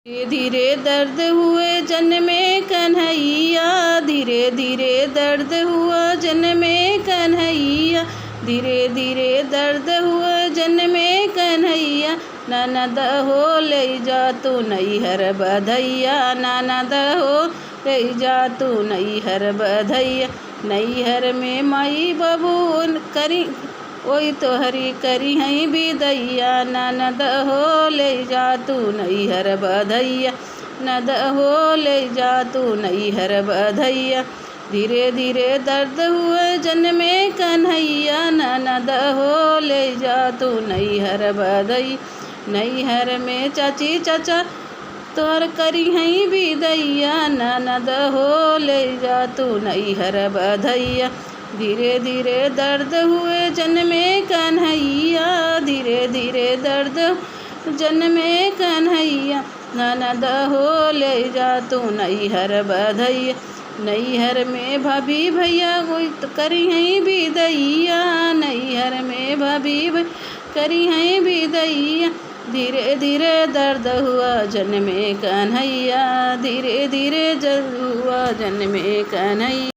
धीरे धीरे दर्द हुए जन्मे कन्हैया, धीरे धीरे दर्द हुआ जन्मे कन्हैया, धीरे धीरे दर्द हुआ जन्मे कन्हैया। ननद हो ले जा तू नैहर बधैया, ननद हो ले जा तू नैहर बधैया। नैहर में माई बाबू करी ओई तोहरी करी हई बिदैया, ननद हो ले जा तू नैहर बधैया, ननद हो ले जा तू नैहर बधैया। धीरे धीरे दर्द हुए जन्मे कन्हैया, ननद हो ले जा तू नैहर बधैया। नैहर में चाची चाचा तोहर करी हई बिदैया, ननद हो ले जा तू नैहर बधैया। धीरे धीरे दर्द हुए जन्मे कन्हैया, धीरे धीरे दर्द जन्मे कन्हैया, ननद हो ले जा तू नैहर बधैया। नैहर में भाभी भैया कोई तो करी हई बिदैया, नैहर में भाभी करी हई बिदैया। धीरे धीरे दर्द हुआ जन्मे कन्हैया, धीरे धीरे हुआ जन्मे कन्हैया।